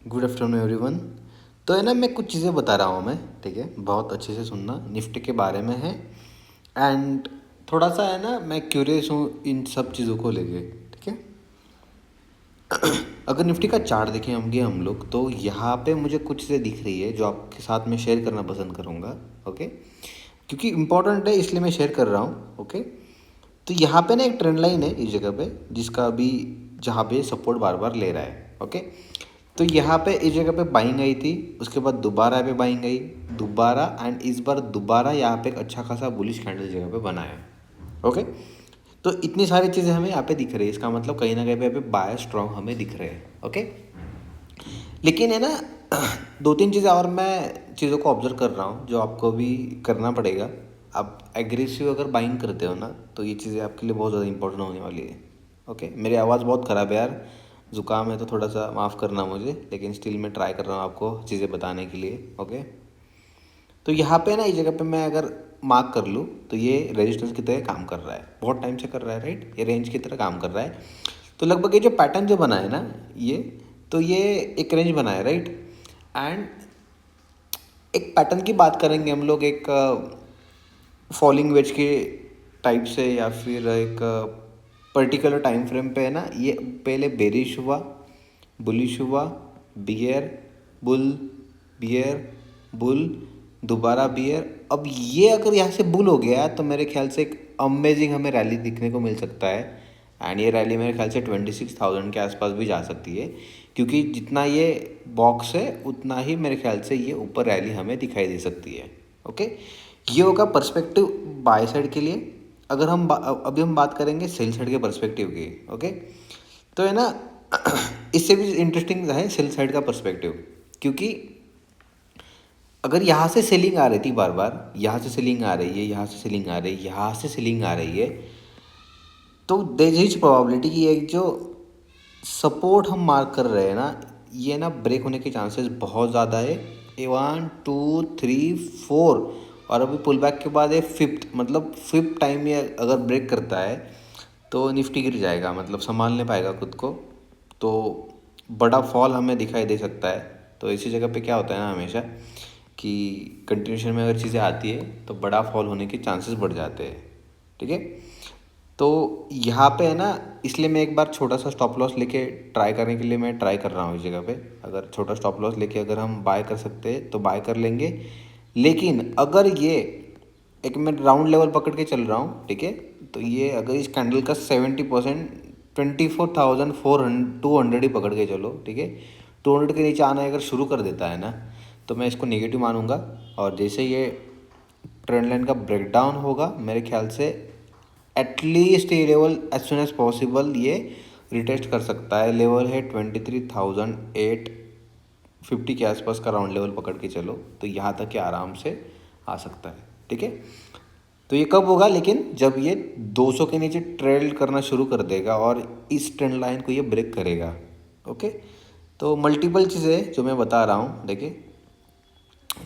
Good afternoon everyone. तो है ना, मैं कुछ चीज़ें बता रहा हूँ मैं, ठीक है, बहुत अच्छे से सुनना। निफ्टी के बारे में है एंड थोड़ा सा है ना, मैं क्यूरियस हूँ इन सब चीज़ों को लेके, ठीक है। अगर निफ्टी का चार्ट देखें हम लोग, तो यहाँ पे मुझे कुछ चीज़ें दिख रही है जो आपके साथ में शेयर करना पसंद करूँगा। ओके, क्योंकि इम्पोर्टेंट है इसलिए मैं शेयर कर रहा हूँ। ओके, तो यहाँ पे ना एक ट्रेंड लाइन है इस जगह पे, जिसका अभी जहाँ पे सपोर्ट बार बार ले रहा है। ओके, तो यहाँ पे इस जगह पे बाइंग आई थी, उसके बाद दोबारा यहाँ पे बाइंग आई, दोबारा, एंड इस बार दोबारा यहाँ पे एक अच्छा खासा बुलिश कैंडल जगह पे बना है। ओके, तो इतनी सारी चीज़ें हमें यहाँ पे दिख रही है, इसका मतलब कहीं ना कहीं पे यहाँ पे बाय स्ट्रॉन्ग हमें दिख रहे हैं। ओके, लेकिन है ना, दो तीन चीज़ें और मैं चीज़ों को ऑब्जर्व कर रहा हूँ जो आपको भी करना पड़ेगा। आप एग्रेसिव अगर बाइंग करते हो ना, तो ये चीज़ें आपके लिए बहुत ज़्यादा इंपॉर्टेंट होने वाली है। ओके, मेरी आवाज़ बहुत ख़राब है यार, ज़ुकाम है, तो थोड़ा सा माफ़ करना मुझे, लेकिन स्टिल मैं ट्राई कर रहा हूँ आपको चीज़ें बताने के लिए। ओके, तो यहाँ पे ना इस जगह पे मैं अगर मार्क कर लूँ तो ये रेजिस्टेंस की तरह काम कर रहा है, बहुत टाइम से कर रहा है, राइट, ये रेंज की तरह काम कर रहा है। तो लगभग ये जो पैटर्न जो बना है ना, ये तो ये एक रेंज बना है, राइट। एंड एक पैटर्न की बात करेंगे हम लोग, एक फॉलिंग वेज के टाइप से, या फिर एक पर्टिकुलर टाइम फ्रेम पे है ना, ये पहले बेरिश हुआ, बुलिश हुआ, बियर, बुल, बियर, बुल, दोबारा बियर। अब ये अगर यहाँ से बुल हो गया तो मेरे ख्याल से एक अमेजिंग हमें रैली दिखने को मिल सकता है। एंड ये रैली मेरे ख्याल से 26,000 के आसपास भी जा सकती है, क्योंकि जितना ये बॉक्स है उतना ही मेरे ख्याल से ये ऊपर रैली हमें दिखाई दे सकती है। ओके, ये होगा पर्सपेक्टिव बाय साइड के लिए। अगर अभी हम बात करेंगे सेल साइड के पर्सपेक्टिव की। ओके, तो है ना, इससे भी इंटरेस्टिंग है सेल साइड का पर्सपेक्टिव, क्योंकि अगर यहाँ से सेलिंग आ रही थी बार बार, यहाँ से सेलिंग आ रही है, यहाँ से सेलिंग आ रही है, यहाँ से सेलिंग आ रही है, तो देयर इज प्रोबेबिलिटी कि एक जो सपोर्ट हम मार्क कर रहे हैं ना, ये ना ब्रेक होने के चांसेस बहुत ज़्यादा है। ए 1 2 3 4, और अभी पुल बैक के बाद ये फिफ्थ, मतलब फिफ्थ टाइम ये अगर ब्रेक करता है तो निफ्टी गिर जाएगा, मतलब संभाल नहीं पाएगा खुद को, तो बड़ा फॉल हमें दिखाई दे सकता है। तो इसी जगह पे क्या होता है ना हमेशा, कि कंटिन्यूशन में अगर चीज़ें आती है तो बड़ा फॉल होने के चांसेस बढ़ जाते हैं, ठीक है। तो यहाँ पे है ना, इसलिए मैं एक बार छोटा सा स्टॉप लॉस लेके ट्राई करने के लिए मैं ट्राई कर रहा हूँ इस जगह पे। अगर छोटा स्टॉप लॉस लेके अगर हम बाय कर सकते हैं तो बाय कर लेंगे, लेकिन अगर ये एक मैं राउंड लेवल पकड़ के चल रहा हूँ, ठीक है, तो ये अगर इस कैंडल का 70%, 24,400 ही पकड़ के चलो, ठीक है, 200 के नीचे आना अगर शुरू कर देता है ना, तो मैं इसको नेगेटिव मानूंगा। और जैसे ये ट्रेंड लाइन का ब्रेकडाउन होगा, मेरे ख्याल से एटलीस्ट ये level as soon as possible ये रिटेस्ट कर सकता है। लेवल है 23,850 के आसपास का राउंड लेवल पकड़ के चलो, तो यहाँ तक ये आराम से आ सकता है, ठीक है। तो ये कब होगा, लेकिन जब ये 200 के नीचे ट्रेल करना शुरू कर देगा और इस ट्रेंड लाइन को ये ब्रेक करेगा। ओके, तो मल्टीपल चीज़ें जो मैं बता रहा हूँ, देखिए,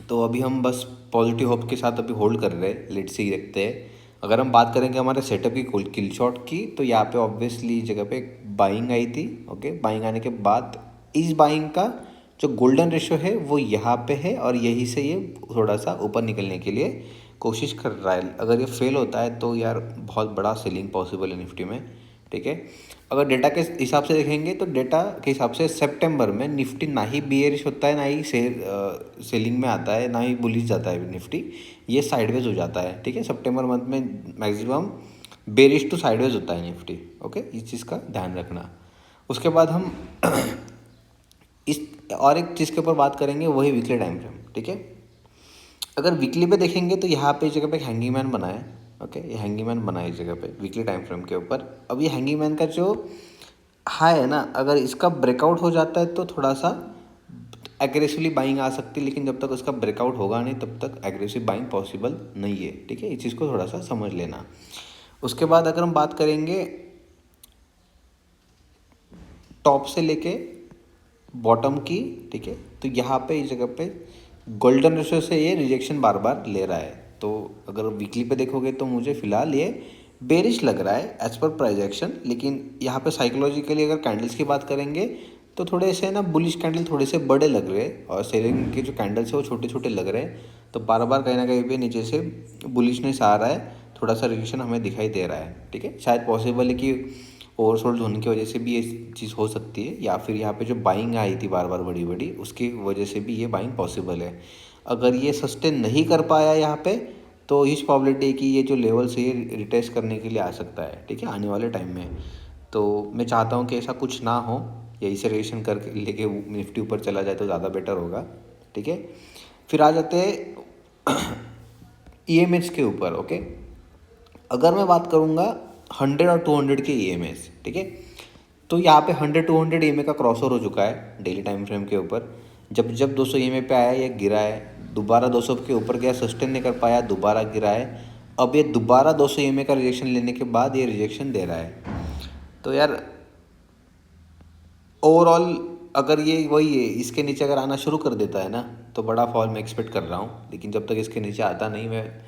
तो अभी हम बस पॉजिटिव होप के साथ अभी होल्ड कर रहे हैं, लेट्स सी देखते हैं। अगर हम बात करेंगे हमारे सेटअप की किल शॉट की, तो यहाँ पे ऑब्वियसली जगह पे बाइंग आई थी। ओके, बाइंग आने के बाद इस बाइंग का जो गोल्डन रेशियो है वो यहाँ पे है, और यहीं से ये थोड़ा सा ऊपर निकलने के लिए कोशिश कर रहा है। अगर ये फेल होता है तो यार बहुत बड़ा सेलिंग पॉसिबल है निफ्टी में, ठीक है। अगर डेटा के हिसाब से देखेंगे तो डेटा के हिसाब से सितंबर में निफ्टी ना ही बियरिश होता है, ना ही सेलिंग में आता है, ना ही बुलिश जाता है निफ्टी, ये साइडवेज हो जाता है, ठीक है। सितंबर मंथ में मैक्सिमम बेरिश टू साइडवेज होता है निफ्टी। ओके, इस चीज़ का ध्यान रखना। उसके बाद हम इस और एक चीज़ के ऊपर बात करेंगे, वही वीकली टाइम फ्रेम, ठीक है। अगर वीकली पे देखेंगे तो यहाँ पे इस जगह पे एक हैंगिंग मैन बना है। ओके, ये हैंगिंग मैन बना है इस जगह पे वीकली टाइम फ्रेम के ऊपर। अब ये हैंगिंग मैन का जो हाई है ना, अगर इसका ब्रेकआउट हो जाता है तो थोड़ा सा एग्रेसिवली बाइंग आ सकती है, लेकिन जब तक उसका ब्रेकआउट होगा नहीं तब तक एग्रेसिव बाइंग पॉसिबल नहीं है, ठीक है। इस चीज़ को थोड़ा सा समझ लेना। उसके बाद अगर हम बात करेंगे टॉप से लेके बॉटम की, ठीक है, तो यहाँ पे इस जगह पे गोल्डन रेशो से ये रिजेक्शन बार बार ले रहा है। तो अगर वीकली पे देखोगे तो मुझे फिलहाल ये बेरिश लग रहा है एज पर प्राइस एक्शन, लेकिन यहाँ पे साइकोलॉजिकली अगर कैंडल्स की बात करेंगे तो थोड़े से ना बुलिश कैंडल थोड़े से बड़े लग रहे हैं और सेलिंग के जो कैंडल्स है वो छोटे छोटे लग रहे हैं। तो बार बार कहीं ना कहीं पे नीचे से बुलिशनेस आ रहा है, थोड़ा सा रिएक्शन हमें दिखाई दे रहा है। ठीक है, शायद पॉसिबल है कि ओवरसोल्ड होने की वजह से भी ये चीज़ हो सकती है, या फिर यहाँ पे जो बाइंग आई थी बार बार बड़ी बड़ी, उसकी वजह से भी ये बाइंग पॉसिबल है। अगर ये सस्टेन नहीं कर पाया यहाँ पे, तो इस प्रॉबिलिटी है कि ये जो लेवल से ये रिटेस्ट करने के लिए आ सकता है। ठीक है, आने वाले टाइम में। तो मैं चाहता हूँ कि ऐसा कुछ ना हो, यही से रिएक्शन करके लेके निफ्टी ऊपर चला जाए तो ज़्यादा बेटर होगा। ठीक है, फिर आ जाते हैं ईएमएस के ऊपर। ओके, अगर मैं बात करूँगा 100 और 200 के ईएमएस, ठीक है, तो यहाँ पे 100-200 ईएमए का क्रॉसओवर हो चुका है डेली टाइम फ्रेम के ऊपर। जब जब 200 ईएमए पे आया ये गिरा है, दोबारा 200 के ऊपर गया, सस्टेन नहीं कर पाया, दोबारा गिरा है। अब ये दोबारा 200 ईएमए का रिजेक्शन लेने के बाद ये रिजेक्शन दे रहा है। तो यार ओवरऑल अगर ये वही है, इसके नीचे अगर आना शुरू कर देता है ना, तो बड़ा फॉल मैं एक्सपेक्ट कर रहा हूँ। लेकिन जब तक इसके नीचे आता नहीं, मैं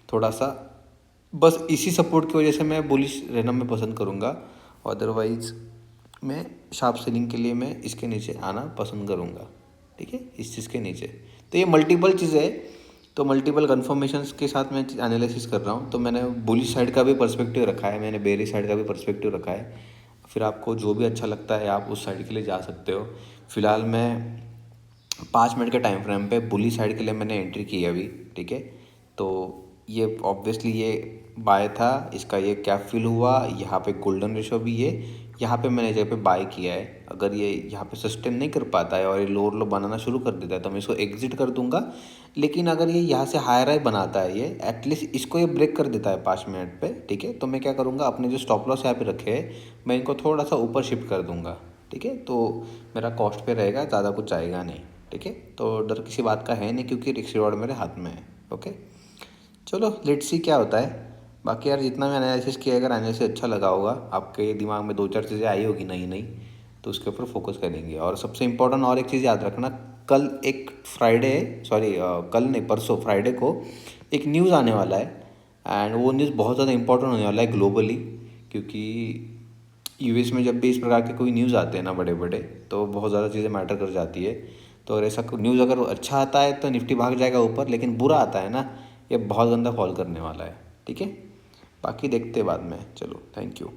थोड़ा सा बस इसी सपोर्ट की वजह से मैं बुलिश रहना मैं पसंद करूँगा। अदरवाइज़ मैं शार्प सेलिंग के लिए मैं इसके नीचे आना पसंद करूँगा। ठीक है, इस चीज़ के नीचे। तो ये मल्टीपल चीज़ें है, तो मल्टीपल कन्फर्मेशंस के साथ मैं एनालिसिस कर रहा हूँ। तो मैंने बुलिश साइड का भी पर्सपेक्टिव रखा है, मैंने बेरिश साइड का भी पर्सपेक्टिव रखा है। फिर आपको जो भी अच्छा लगता है आप उस साइड के लिए जा सकते हो। फिलहाल मैं 5 मिनट के टाइम फ्रेम पे बुली साइड के लिए मैंने एंट्री की है अभी। ठीक है, तो ये ऑब्वियसली ये बाय था, इसका ये कैप फिल हुआ, यहाँ पे गोल्डन रेशो भी है, यहाँ पे मैंने जगह पे बाय किया है। अगर ये यहाँ पे सस्टेन नहीं कर पाता है और ये लोअर लो बनाना शुरू कर देता है तो मैं इसको एग्जिट कर दूंगा। लेकिन अगर ये यहाँ से हायर हाई बनाता है, ये एटलीस्ट इसको ये ब्रेक कर देता है 5 मिनट पे, ठीक है, तो मैं क्या करूँगा, अपने जो स्टॉप लॉस यहाँ पे रखे हैं मैं इनको थोड़ा सा ऊपर शिफ्ट कर दूँगा। ठीक है, तो मेरा कॉस्ट पे रहेगा, ज़्यादा कुछ जाएगा नहीं। ठीक है, तो डर किसी बात का है नहीं क्योंकि रिस्क रिवॉर्ड मेरे हाथ में है। ओके, चलो लेट्स सी क्या होता है। बाकी यार जितना मैं एनालिसिस किया, अगर एनालिसिस अच्छा लगा होगा, आपके दिमाग में 2-4 चीज़ें आई होगी नई नई, तो उसके ऊपर फोकस करेंगे। और सबसे इम्पोर्टेंट और एक चीज़ याद रखना, कल एक फ्राइडे, सॉरी कल नहीं परसों फ्राइडे को एक न्यूज़ आने वाला है। एंड वो न्यूज़ बहुत ज़्यादा इंपॉर्टेंट होने वाला है ग्लोबली, क्योंकि यूएस में जब भी इस प्रकार के कोई न्यूज़ आते हैं ना बड़े बड़े, तो बहुत ज़्यादा चीज़ें मैटर कर जाती है। तो अगर ऐसा न्यूज़ अगर अच्छा आता है तो निफ्टी भाग जाएगा ऊपर, लेकिन बुरा आता है ना, ये बहुत गंदा फॉल करने वाला है। ठीक है, बाकी देखते हैं बाद में। चलो, थैंक यू।